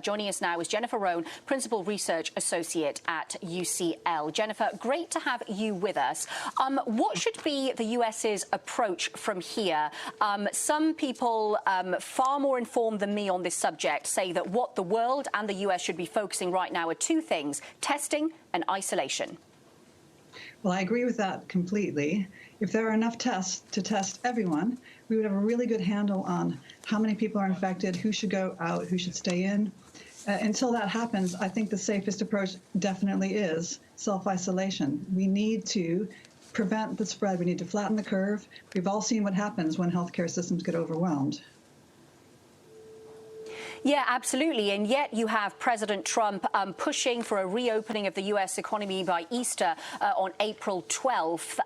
Joining us now is Jennifer Rohn, Principal Research Associate at UCL. Jennifer, great to have you with us. What should be the US's approach from here? Some people far more informed than me on this subject say that what the world and the US should be focusing right now are two things: testing and isolation. Well, I agree with that completely. If there are enough tests to test everyone, we would have a really good handle on how many people are infected, who should go out, who should stay in. Until that happens, I think the safest approach definitely is self-isolation. We need to prevent the spread. We need to flatten the curve. We've all seen what happens when healthcare systems get overwhelmed. Yeah, absolutely. And yet you have President Trump pushing for a reopening of the U.S. economy by Easter on April 12th.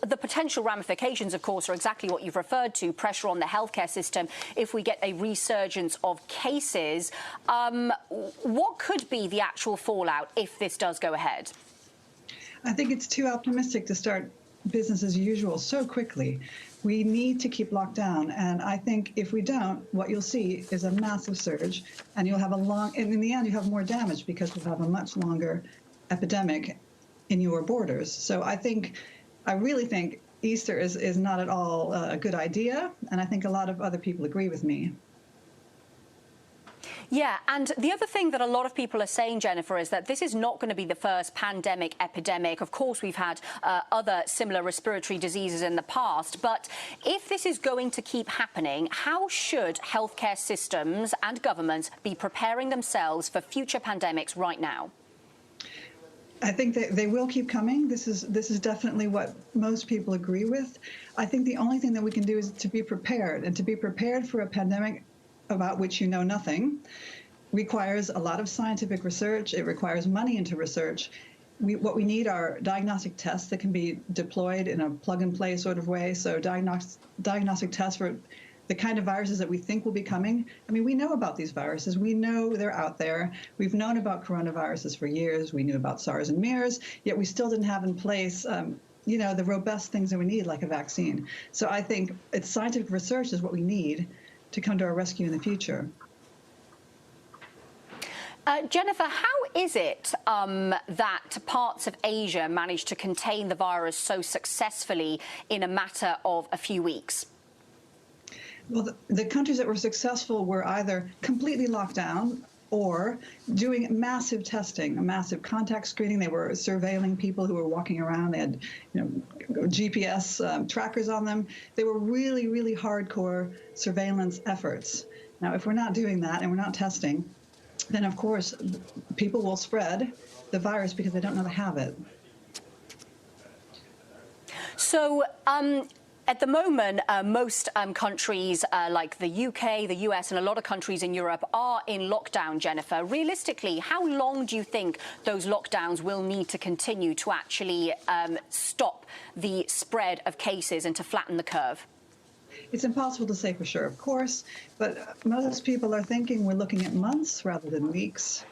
The potential ramifications, of course, are exactly what you've referred to: pressure on the healthcare system if we get a resurgence of cases. What could be the actual fallout if this does go ahead? I think it's too optimistic to start business as usual so quickly. We need to keep locked down, and I think if we don't, what you'll see is a massive surge, and you'll have and in the end, you have more damage because we'll have a much longer epidemic in your borders. So I really think Easter is not at all a good idea, and I think a lot of other people agree with me. Yeah, and the other thing that a lot of people are saying, Jennifer, is that this is not going to be the first pandemic epidemic. Of course, we've had other similar respiratory diseases in the past. But if this is going to keep happening, how should healthcare systems and governments be preparing themselves for future pandemics right now? I think that they will keep coming. This is definitely what most people agree with. I think the only thing that we can do is to be prepared, and to be prepared for a pandemic about which you know nothing requires a lot of scientific research. It requires money into research. What we need are diagnostic tests that can be deployed in a plug-and-play sort of way. So diagnostic tests for the kind of viruses that we think will be coming. I mean, we know about these viruses. We know they're out there. We've known about coronaviruses for years. We knew about SARS and MERS, yet we still didn't have in place the robust things that we need, like a vaccine. So I think it's scientific research is what we need to come to our rescue in the future. Jennifer, how is it that parts of Asia managed to contain the virus so successfully in a matter of a few weeks? Well, the countries that were successful were either completely locked down or doing massive testing, massive contact screening. They were surveilling people who were walking around. They had GPS trackers on them. They were really, really hardcore surveillance efforts. Now, if we're not doing that and we're not testing, then, of course, people will spread the virus because they don't know they have it. So, at the moment, most countries like the UK, the US, and a lot of countries in Europe are in lockdown, Jennifer. Realistically, how long do you think those lockdowns will need to continue to actually stop the spread of cases and to flatten the curve? It's impossible to say for sure, of course, but most people are thinking we're looking at months rather than weeks.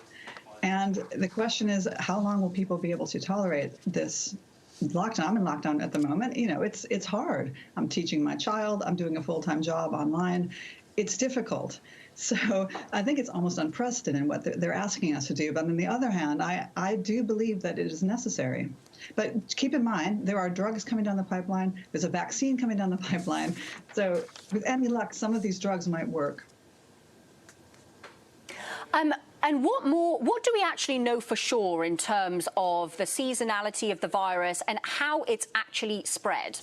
And the question is, how long will people be able to tolerate this lockdown? I'm in lockdown at the moment. It's hard. I'm teaching my child. I'm doing a full-time job online. It's difficult. So I think it's almost unprecedented what they're asking us to do. But on the other hand, I do believe that it is necessary. But keep in mind, there are drugs coming down the pipeline. There's a vaccine coming down the pipeline. So with any luck, some of these drugs might work. And what do we actually know for sure in terms of the seasonality of the virus and how it's actually spread?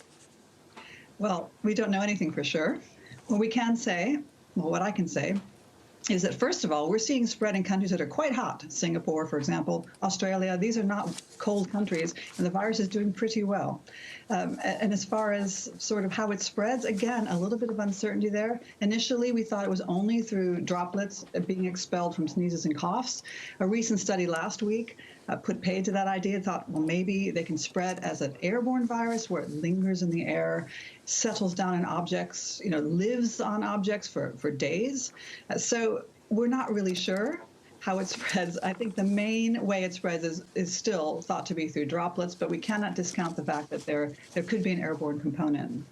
Well, we don't know anything for sure. What we can say, what I can say, is that, first of all, we're seeing spread in countries that are quite hot. Singapore, for example, Australia. These are not cold countries, and the virus is doing pretty well. And as far as sort of how it spreads, again, a little bit of uncertainty there. Initially, we thought it was only through droplets being expelled from sneezes and coughs. A recent study last week put paid to that idea, thought, well, maybe they can spread as an airborne virus where it lingers in the air, settles down in objects, lives on objects for days. So we're not really sure how it spreads. I think the main way it spreads is still thought to be through droplets, but we cannot discount the fact that there could be an airborne component.